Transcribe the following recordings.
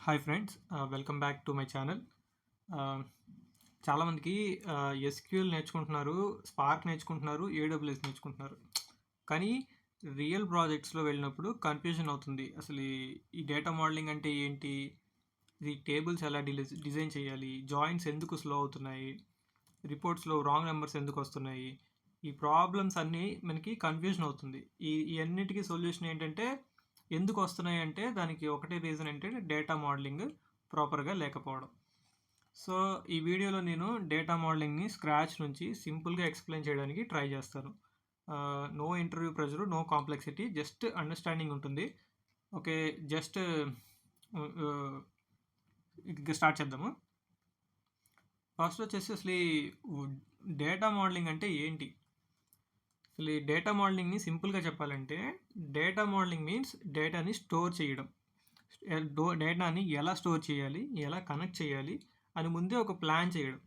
Hi friends, welcome back to my channel. చాలామందికి SQL నేర్చుకుంటున్నారు, spark నేర్చుకుంటున్నారు, ఏడబ్ల్యూఎస్ నేర్చుకుంటున్నారు. కానీ రియల్ ప్రాజెక్ట్స్లో వెళ్ళినప్పుడు కన్ఫ్యూజన్ అవుతుంది. అసలు ఈ డేటా మోడలింగ్ అంటే ఏంటి, ఈ టేబుల్స్ ఎలా డిజైన్ చేయాలి, జాయింట్స్ ఎందుకు స్లో అవుతున్నాయి, రిపోర్ట్స్లో రాంగ్ నెంబర్స్ ఎందుకు వస్తున్నాయి, ఈ ప్రాబ్లమ్స్ అన్నీ మనకి కన్ఫ్యూజన్ అవుతుంది. ఈ అన్నిటికీ సొల్యూషన్ ఏంటంటే, ఎందుకు వస్తున్నాయి అంటే దానికి ఒకటే రీజన్ ఏంటంటే డేటా మోడలింగ్ ప్రాపర్గా లేకపోవడం. సో ఈ వీడియోలో నేను డేటా మోడలింగ్ని స్క్రాచ్ నుంచి సింపుల్గా ఎక్స్ప్లెయిన్ చేయడానికి ట్రై చేస్తాను. No interview pressure, no complexity, just understanding ఉంటుంది. ఓకే, జస్ట్ స్టార్ట్ చేద్దాము. ఫస్ట్ వచ్చేసి అసలు డేటా మోడలింగ్ అంటే ఏంటి? అసలు ఈ డేటా మోడలింగ్ని సింపుల్గా చెప్పాలంటే, డేటా మోడలింగ్ మీన్స్ డేటాని స్టోర్ చేయడం. డేటాని ఎలా స్టోర్ చేయాలి, ఎలా కనెక్ట్ చేయాలి అని ముందే ఒక ప్లాన్ చేయడం.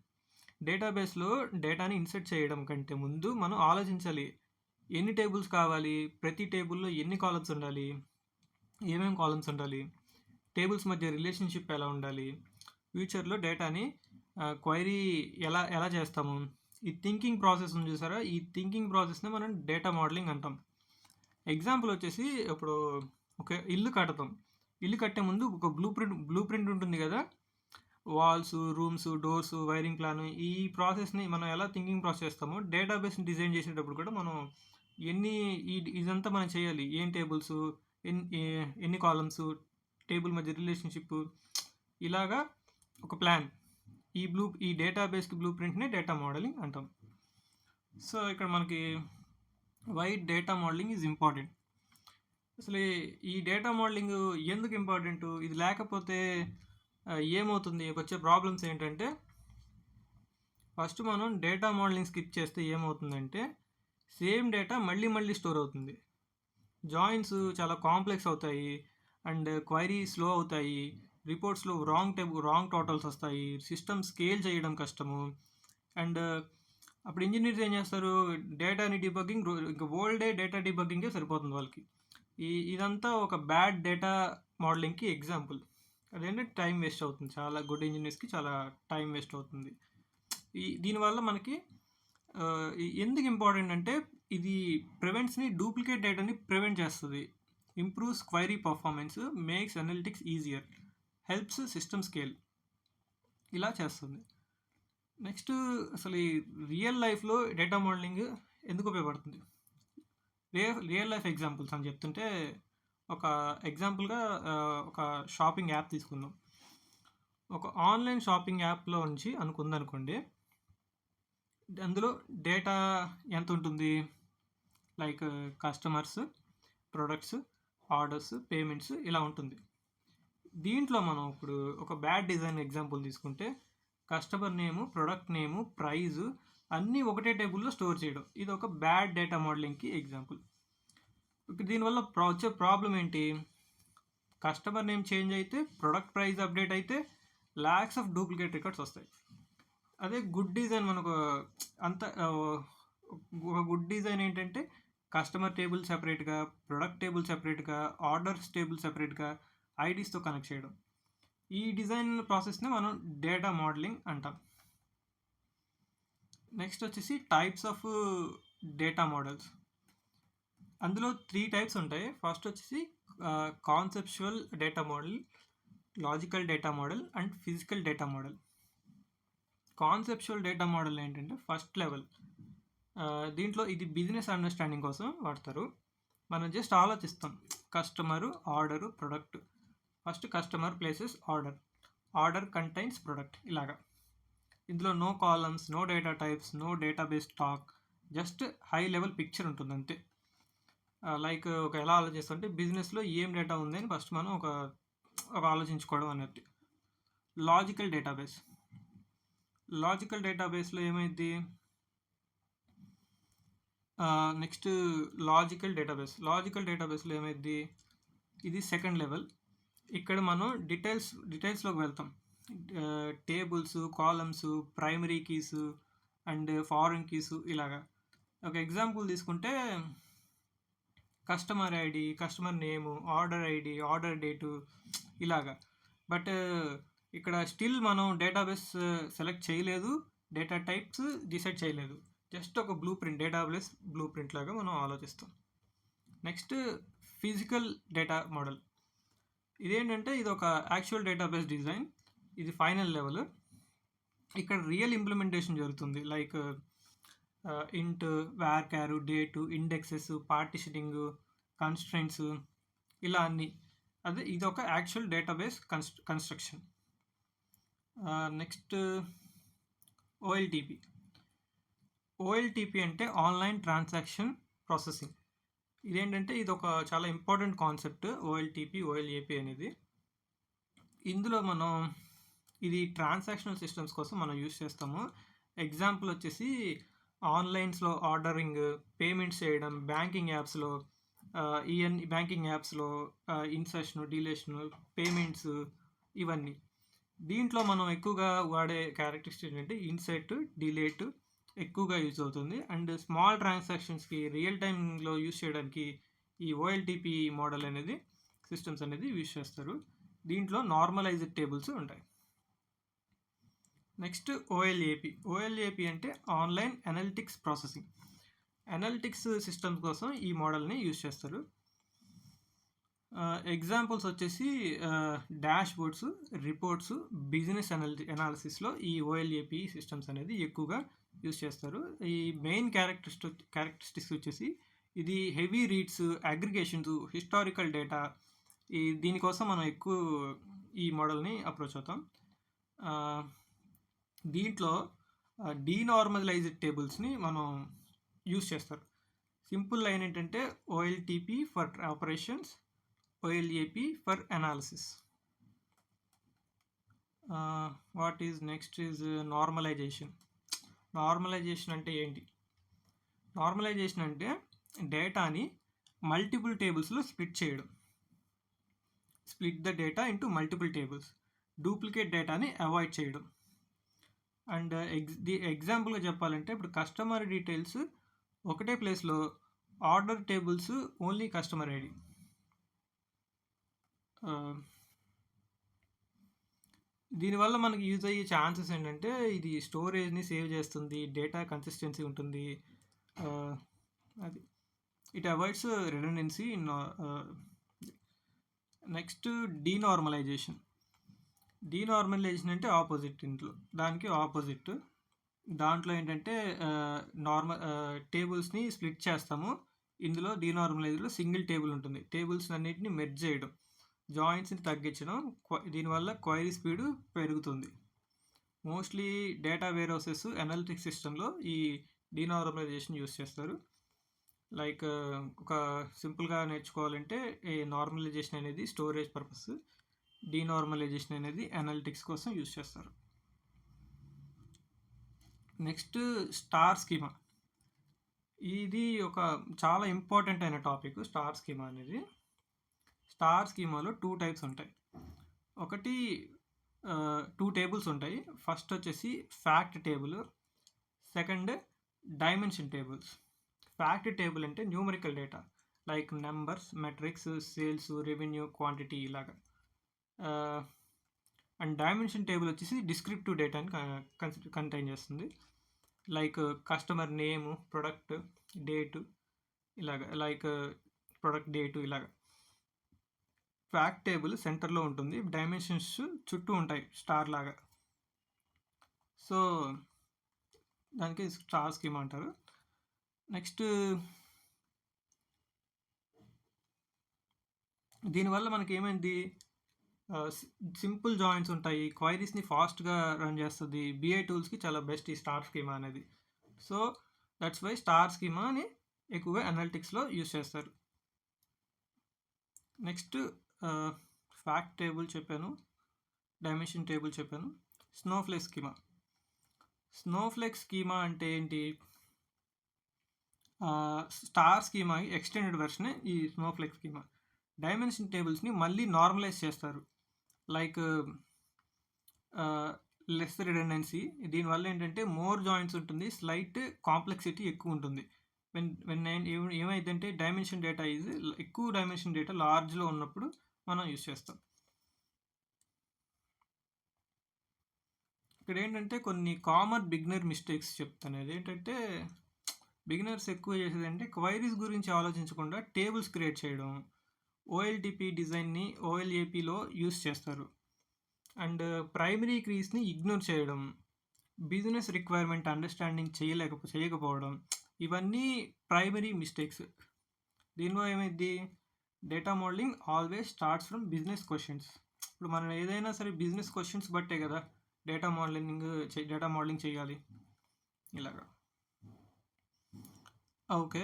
డేటాబేస్లో డేటాని ఇన్సర్ట్ చేయడం కంటే ముందు మనం ఆలోచించాలి, ఎన్ని టేబుల్స్ కావాలి, ప్రతి టేబుల్లో ఎన్ని కాలమ్స్ ఉండాలి, ఏమేమి కాలమ్స్ ఉండాలి, టేబుల్స్ మధ్య రిలేషన్షిప్ ఎలా ఉండాలి, ఫ్యూచర్లో డేటాని క్వైరీ ఎలా ఎలా చేస్తాము. ఈ థింకింగ్ ప్రాసెస్ ఉంది చూసారా, ఈ థింకింగ్ ప్రాసెస్ని మనం డేటా మోడలింగ్ అంటాం. ఎగ్జాంపుల్ వచ్చేసి ఇప్పుడు ఒక ఇల్లు కడతాం. ఇల్లు కట్టే ముందు ఒక బ్లూ ప్రింట్ ఉంటుంది కదా, walls, rooms, doors, wiring plan. ఈ ప్రాసెస్ని మనం ఎలా థింకింగ్ ప్రాసెస్ చేస్తామో, డేటాబేస్ని డిజైన్ చేసేటప్పుడు కూడా మనం ఇదంతా మనం చేయాలి. ఏం టేబుల్స్, ఎన్ని కాలమ్స్, టేబుల్ మధ్య రిలేషన్షిప్, ఇలాగా ఒక ప్లాన్. ఈ డేటాబేస్కి బ్లూ ప్రింట్ని డేటా మోడలింగ్ అంటాం. సో ఇక్కడ మనకి why data modeling is important. అసలు ఈ డేటా మోడలింగ్ ఎందుకు ఇంపార్టెంట్, ఇది లేకపోతే ఏమవుతుంది, వచ్చే ప్రాబ్లమ్స్ ఏంటంటే, ఫస్ట్ మనం డేటా మోడలింగ్ స్కిప్ చేస్తే ఏమవుతుందంటే, సేమ్ డేటా మళ్ళీ స్టోర్ అవుతుంది. జాయిన్స్ చాలా కాంప్లెక్స్ అవుతాయి, అండ్ క్వైరీ స్లో అవుతాయి, రిపోర్ట్స్లో రాంగ్ టోటల్స్ వస్తాయి, సిస్టమ్ స్కేల్ చేయడం కష్టము. అండ్ అప్పుడు ఇంజనీర్స్ ఏం చేస్తారు, డేటాని డిబగ్గింగ్, ఇంకా ఓల్డ్ డే డేటా డిబగ్గింగే సరిపోతుంది వాళ్ళకి. ఇదంతా ఒక బ్యాడ్ డేటా మోడలింగ్కి ఎగ్జాంపుల్. అదేంటే టైం వేస్ట్ అవుతుంది, చాలా గుడ్ ఇంజనీర్స్కి చాలా టైం వేస్ట్ అవుతుంది. దీనివల్ల మనకి ఎందుకు ఇంపార్టెంట్ అంటే, ఇది ప్రివెంట్స్ని, డూప్లికేట్ డేటాని ప్రివెంట్ చేస్తుంది, improves query performance, makes analytics easier, helps system scale, ఇలా చేస్తుంది. నెక్స్ట్ అసలు ఈ రియల్ లైఫ్లో డేటా మోడలింగ్ ఎందుకు ఉపయోగపడుతుంది, రియల్ లైఫ్ ఎగ్జాంపుల్స్ అని చెప్తుంటే, ఒక ఎగ్జాంపుల్గా ఒక షాపింగ్ యాప్ తీసుకుందాం. ఒక ఆన్లైన్ షాపింగ్ యాప్లో నుంచి అనుకోండి, అందులో డేటా ఎంత ఉంటుంది, like customers, products, orders, payments, ఇలా ఉంటుంది. దీంట్లో మనం ఇప్పుడు ఒక బ్యాడ్ డిజైన్ ఎగ్జాంపుల్ తీసుకుంటే, కస్టమర్ నేము, ప్రొడక్ట్ నేము, ప్రైజు అన్నీ ఒకటే టేబుల్లో స్టోర్ చేయడం, ఇది ఒక బ్యాడ్ డేటా మోడలింగ్కి ఎగ్జాంపుల్. దీనివల్ల వచ్చే ప్రాబ్లం ఏంటి, కస్టమర్ నేమ్ చేంజ్ అయితే, ప్రొడక్ట్ ప్రైస్ అప్డేట్ అయితే, ల్యాక్స్ ఆఫ్ డూప్లికేట్ రికార్డ్స్ వస్తాయి. అదే గుడ్ డిజైన్ మనకు ఒక గుడ్ డిజైన్ ఏంటంటే, కస్టమర్ టేబుల్ సెపరేట్గా, ప్రొడక్ట్ టేబుల్ సెపరేట్గా, ఆర్డర్స్ టేబుల్ సెపరేట్గా, ఐడీస్తో కనెక్ట్ చేయడం. ఈ డిజైన్ ప్రాసెస్ని మనం డేటా మోడలింగ్ అంటాం. నెక్స్ట్ వచ్చేసి టైప్స్ ఆఫ్ డేటా మోడల్స్. అందులో 3 టైప్స్ ఉంటాయి. ఫస్ట్ వచ్చేసి conceptual data model, logical data model and physical data model. Conceptual data model ఏంటంటే ఫస్ట్ లెవెల్. దీంట్లో ఇది బిజినెస్ అండర్స్టాండింగ్ కోసం వాడతారు. మనం జస్ట్ ఆలోచిస్తాం, customer, order, product. First customer places order contains product, ఇలాగా. ఇందులో no columns, no data types, no database stack, just high level picture ఉంటుంది అంతే. లైక్ ఒక ఎలా ఆలోచిస్తుంటే, బిజినెస్లో ఏం డేటా ఉంది అని ఫస్ట్ మనం ఒక ఆలోచించుకోవడం అన్నట్టు. లాజికల్ డేటాబేస్లో ఏమైంది, నెక్స్ట్ లాజికల్ డేటాబేస్లో ఏమైంది, ఇది సెకండ్ లెవెల్. ఇక్కడ మనం డీటెయిల్స్లోకి వెళ్తాం. Tables, columns, primary keys and foreign keys, ఇలాగా. ఒక ఎగ్జాంపుల్ తీసుకుంటే, కస్టమర్ ఐడి, కస్టమర్ నేము, ఆర్డర్ ఐడి, ఆర్డర్ డేటు, ఇలాగా. బట్ ఇక్కడ స్టిల్ మనం డేటాబేస్ సెలెక్ట్ చేయలేదు, డేటా టైప్స్ డిసైడ్ చేయలేదు. జస్ట్ ఒక blue print, database blue print లాగా మనం ఆలోచిస్తాం. Next physical data model. ఇదేంటంటే ఇది ఒక యాక్చువల్ డేటాబేస్ డిజైన్, ఇది ఫైనల్ లెవెల్. ఇక్కడ రియల్ ఇంప్లిమెంటేషన్ జరుగుతుంది. లైక్ ఇంట్, వార్కారు, డేటు, ఇండెక్సెస్, పార్టిషనింగ్, కన్స్ట్రెంట్స్, ఇలా అన్నీ. అదే ఇది ఒక actual database construction. Next OLTP. OLTP అంటే ఆన్లైన్ ట్రాన్సాక్షన్ ప్రాసెసింగ్. ఇదేంటంటే ఇది ఒక చాలా ఇంపార్టెంట్ కాన్సెప్ట్, ఓఎల్టీపీ, ఓఎల్ఏపీ అనేది. ఇందులో మనం ఇది ట్రాన్సాక్షనల్ సిస్టమ్స్ కోసం మనం యూస్ చేస్తాము. ఎగ్జాంపుల్ వచ్చేసి ఆన్లైన్స్లో ఆర్డరింగ్, పేమెంట్స్ చేయడం, బ్యాంకింగ్ యాప్స్లో బ్యాంకింగ్ యాప్స్లో ఇన్సర్షన్, డిలేషన్, పేమెంట్స్, ఇవన్నీ. దీంట్లో మనం ఎక్కువగా వాడే క్యారెక్టరిస్టిక్ ఏంటంటే ఇన్సర్ట్, డిలేట్ ఎక్కువగా యూజ్ అవుతుంది. అండ్ స్మాల్ ట్రాన్సాక్షన్స్కి రియల్ టైంలో యూజ్ చేయడానికి ఈ ఓఎల్టీపీ మోడల్ అనేది, సిస్టమ్స్ అనేది యూజ్ చేస్తారు. దీంట్లో నార్మలైజ్డ్ టేబుల్స్ ఉంటాయి. Next OLAP. ఓఎల్ఏపీ అంటే online analytics processing. Analytics systems కోసం ఈ మోడల్ని యూజ్ చేస్తారు. ఎగ్జాంపుల్స్ వచ్చేసి డాష్ బోర్డ్స్, రిపోర్ట్స్, బిజినెస్ అనాలిసిస్లో ఈ ఓఎల్ఏపీ సిస్టమ్స్ అనేది ఎక్కువగా యూజ్ చేస్తారు. ఈ మెయిన్ క్యారెక్టరిస్టిక్స్ వచ్చేసి ఇది heavy reads, aggregations, historical data, దీనికోసం మనం ఎక్కువ ఈ మోడల్ని అప్రోచ్ అవుతాం. దీంట్లో డీనార్మలైజ్డ్ టేబుల్స్ని మనం యూజ్ చేస్తారు. సింపుల్ లైన్ ఏంటంటే OLTP for operations, OLAP for analysis. What is next is normalization. Normalization అంటే ఏంటి? నార్మలైజేషన్ అంటే డేటాని మల్టిపుల్ టేబుల్స్లో స్ప్లిట్ చేయడం. Split the data into multiple tables. Duplicate డేటాని అవాయిడ్ చేయడం. అండ్ ఎగ్జాంపుల్గా చెప్పాలంటే ఇప్పుడు కస్టమర్ డీటెయిల్స్ ఒకటే ప్లేస్లో, order tables only customer ID. దీనివల్ల మనకి యూజ్ అయ్యే ఛాన్సెస్ ఏంటంటే ఇది స్టోరేజ్ని సేవ్ చేస్తుంది, డేటా కన్సిస్టెన్సీ ఉంటుంది, అది it avoids redundancy. Next denormalisation. Denormalisation అంటే ఆపోజిట్, ఇంట్లో దానికి ఆపోజిట్. దాంట్లో ఏంటంటే టేబుల్స్ని స్ప్లిట్ చేస్తాము. ఇందులో డీనార్మలైజ్లో సింగిల్ టేబుల్ ఉంటుంది. టేబుల్స్ అన్నిటిని మెర్జ్ చేయడం, జాయింట్స్ని తగ్గించడం, దీనివల్ల క్వైరీ స్పీడ్ పెరుగుతుంది. మోస్ట్లీ డేటా వేర్హౌసెస్, అనలిటిక్స్ సిస్టంలో ఈ డీనార్మలైజేషన్ యూస్ చేస్తారు. లైక్ ఒక సింపుల్గా నేర్చుకోవాలంటే ఈ నార్మలైజేషన్ అనేది స్టోరేజ్ పర్పస్, డీనార్మలైజేషన్ అనేది అనలిటిక్స్ కోసం యూస్ చేస్తారు. Next star schema. ఇది ఒక చాలా ఇంపార్టెంట్ అయిన టాపిక్, స్టార్ స్కీమా అనేది. స్టార్ స్కీమాలో 2 టైప్స్ ఉంటాయి. ఒకటి 2 టేబుల్స్ ఉంటాయి. ఫస్ట్ వచ్చేసి fact table, second dimension tables. Fact table అంటే numerical data like numbers, metrics, sales, revenue, quantity ఇలాగా. అండ్ డైమెన్షన్ టేబుల్ వచ్చేసి డిస్క్రిప్టివ్ డేటాని కంటైన్ చేస్తుంది. Like customer name, product, date ఇలాగ, లైక్ ప్రొడక్ట్ డేటు ఇలాగ. ఫ్యాక్ట్ టేబుల్ సెంటర్లో ఉంటుంది, డైమెన్షన్స్ చుట్టూ ఉంటాయి స్టార్ లాగా. సో దానికి స్టార్ స్కీమా అంటారు. నెక్స్ట్ దీనివల్ల మనకి ఏమైంది, సింపుల్ జాయింట్స్ ఉంటాయి, క్వైరీస్ని ఫాస్ట్గా రన్ చేస్తుంది. బిఐ టూల్స్కి చాలా బెస్ట్ ఈ స్టార్ స్కీమా అనేది. సో దట్స్ వై స్టార్ స్కీమాని ఎక్కువగా అనలిటిక్స్లో యూస్ చేస్తారు. నెక్స్ట్ ఫ్యాక్ట్ టేబుల్ చెప్పాను, డైమెన్షన్ టేబుల్ చెప్పాను. Snowflake schema. స్నోఫ్లేక్ స్కీమా అంటే ఏంటి? స్టార్ స్కీమా ఎక్స్టెండెడ్ వెర్షనే ఈ స్నోఫ్లేక్ స్కీమా. డైమెన్షన్ టేబుల్స్ని మళ్ళీ నార్మలైజ్ చేస్తారు, లైక్ లెస్ రిడెండెన్సీ. దీనివల్ల ఏంటంటే మోర్ జాయింట్స్ ఉంటుంది, స్లైట్ కాంప్లెక్సిటీ ఎక్కువ ఉంటుంది. ఏమైందంటే డైమెన్షన్ డేటా ఎక్కువ డైమెన్షన్ డేటా లార్జ్లో ఉన్నప్పుడు మనం యూస్ చేస్తాం. ఇక్కడ ఏంటంటే కొన్ని కామన్ బిగినర్ మిస్టేక్స్ చెప్తాను. అదేంటంటే బిగినర్స్ ఎక్కువ చేసేదంటే క్వైరీస్ గురించి ఆలోచించకుండా టేబుల్స్ క్రియేట్ చేయడం. ఓఎల్టీపీ డిజైన్ని ఓఎల్ఏపీలో యూస్ చేస్తారు. అండ్ ప్రైమరీ కీస్ని ఇగ్నోర్ చేయడం, బిజినెస్ రిక్వైర్మెంట్ అండర్స్టాండింగ్ చేయకపోవడం, ఇవన్నీ ప్రైమరీ మిస్టేక్స్. దీనిలో ఏమైంది, data modelling always starts from business questions. ఇప్పుడు మనం ఏదైనా సరే బిజినెస్ క్వశ్చన్స్ బట్టే కదా డేటా మోడలింగ్ చేయాలి. ఇలాగా ఓకే.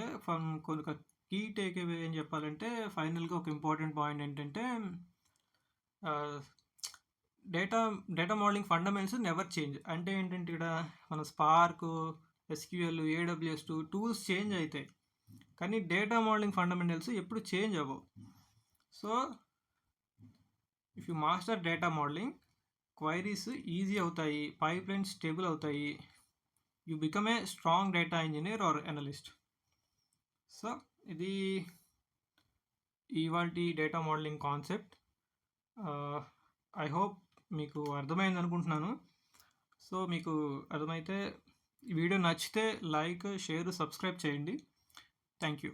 కొన్ని కీ టేక్ అవే ఏం చెప్పాలంటే ఫైనల్గా ఒక ఇంపార్టెంట్ పాయింట్ ఏంటంటే data modeling fundamentals never change. అంటే ఏంటంటే ఇక్కడ మన Spark, SQL, AWS tools change అవుతాయి, కానీ డేటా మోడలింగ్ ఫండమెంటల్స్ ఎప్పుడు చేంజ్ అవ్వవు. So if you master data modeling, queries easy అవుతాయి, పైప్ లైన్స్ స్టేబుల్ అవుతాయి, you become a strong data engineer or analyst. So ఇది ఇవాల్టి data modeling concept. I hope మీకు అర్థమైంది అనుకుంటున్నాను. సో మీకు అర్థమైతే ఈ వీడియో నచ్చితే లైక్, షేర్, సబ్స్క్రైబ్ చేయండి. Thank you.